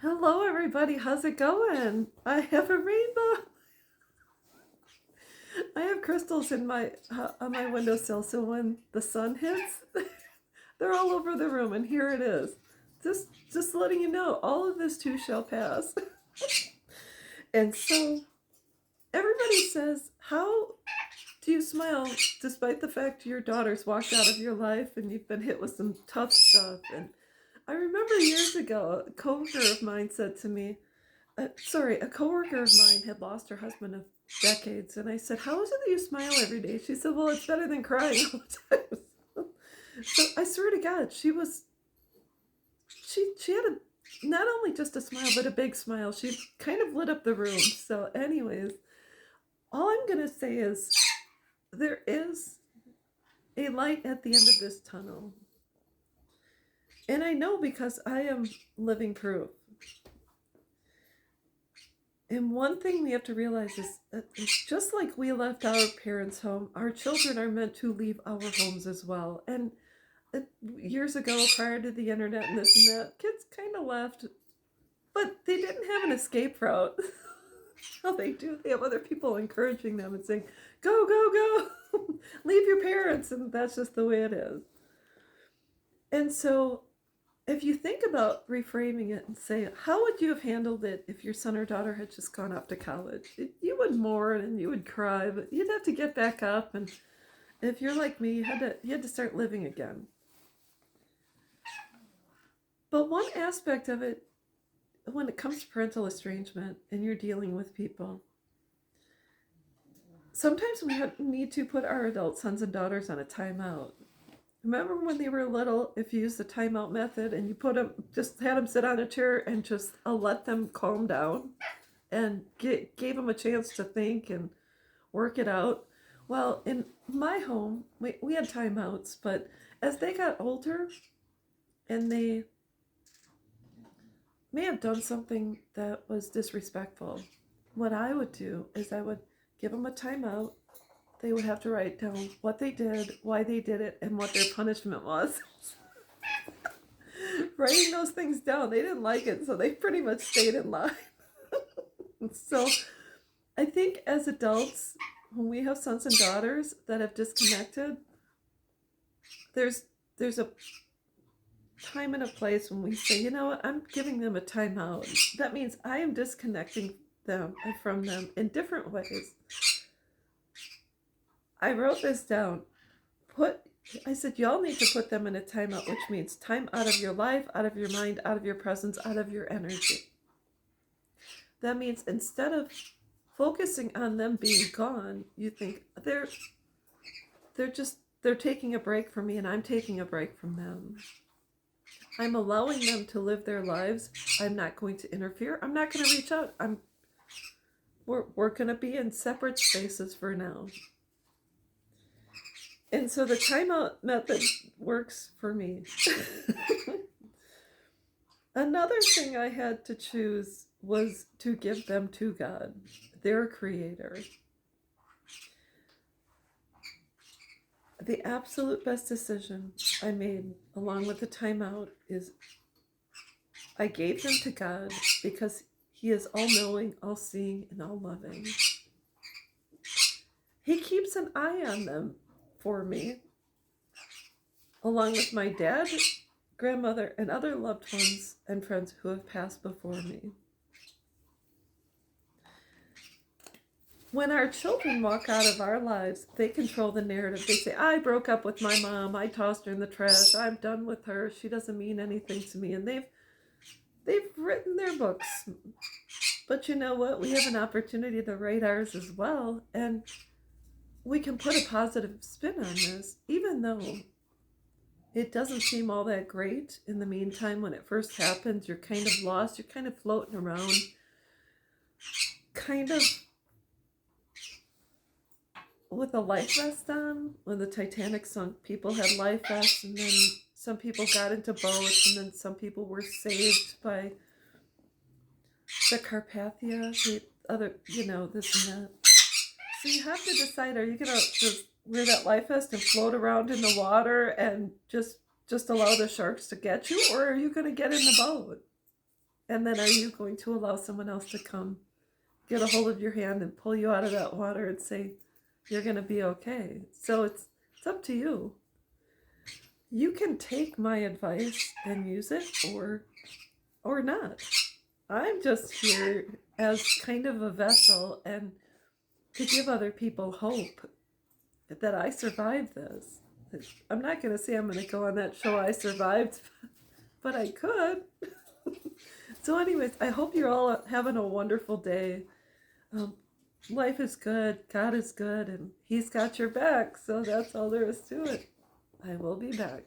Hello, everybody. How's it going? I have a rainbow. I have crystals in my on my windowsill, so when the sun hits, they're all over the room. And here it is. Just letting you know, all of this too shall pass. And so everybody says, "How do you smile despite the fact your daughter's walked out of your life and you've been hit with some tough stuff?" And I remember years ago, a coworker of mine said to me, a coworker of mine had lost her husband of decades, and I said, "How is it that you smile every day?" She said, "Well, it's better than crying all the time." So I swear to God, she had not only just a smile, but a big smile. She kind of lit up the room. So, anyways, all I'm gonna say is there is a light at the end of this tunnel, and I know because I am living proof. And one thing we have to realize is that just like we left our parents' home, our children are meant to leave our homes as well. And years ago, prior to the internet and this and that, kids kind of left, but they didn't have an escape route. Now they do. They have other people encouraging them and saying, "Go, go, go, leave your parents," and that's just the way it is. And so if you think about reframing it and say, how would you have handled it if your son or daughter had just gone off to college? You would mourn and you would cry, but you'd have to get back up. And if you're like me, you had to start living again. But one aspect of it, when it comes to parental estrangement and you're dealing with people, sometimes we need to put our adult sons and daughters on a timeout. Remember when they were little, if you used the timeout method and you just had them sit on a chair and just let them calm down and gave them a chance to think and work it out? Well, in my home, we had timeouts, but as they got older and they may have done something that was disrespectful, what I would do is I would give them a timeout. They would have to write down what they did, why they did it, and what their punishment was. Writing those things down, they didn't like it, so they pretty much stayed in line. So I think as adults, when we have sons and daughters that have disconnected, there's a time and a place when we say, you know what, I'm giving them a timeout. That means I am disconnecting them from them in different ways. I wrote this down. I said, y'all need to put them in a timeout, which means time out of your life, out of your mind, out of your presence, out of your energy. That means instead of focusing on them being gone, you think they're taking a break from me and I'm taking a break from them. I'm allowing them to live their lives. I'm not going to interfere. I'm not going to reach out. We're going to be in separate spaces for now. And so the timeout method works for me. Another thing I had to choose was to give them to God, their creator. The absolute best decision I made, along with the timeout, is I gave them to God because He is all-knowing, all-seeing, and all-loving. He keeps an eye on them for me, along with my dad, grandmother, and other loved ones and friends who have passed before me. When our children walk out of our lives, they control the narrative. They say, I broke up with my mom, I tossed her in the trash, I'm done with her, she doesn't mean anything to me. And they've written their books. But you know what? We have an opportunity to write ours as well. And we can put a positive spin on this, even though it doesn't seem all that great in the meantime. When it first happens, you're kind of lost, you're kind of floating around, kind of with a life vest on. When the Titanic sunk, people had life vests, and then some people got into boats, and then some people were saved by the Carpathia, the other, this and that. So you have to decide, are you going to just wear that life vest and float around in the water and just allow the sharks to get you, or are you going to get in the boat? And then are you going to allow someone else to come get a hold of your hand and pull you out of that water and say, you're going to be okay? So it's up to you. You can take my advice and use it or not. I'm just here as kind of a vessel and to give other people hope that I survived this. I'm not going to say I'm going to go on that show I survived, but I could. So anyways, I hope you're all having a wonderful day. Um, Life is good, God is good, and He's got your back. So that's all there is to it. I will be back.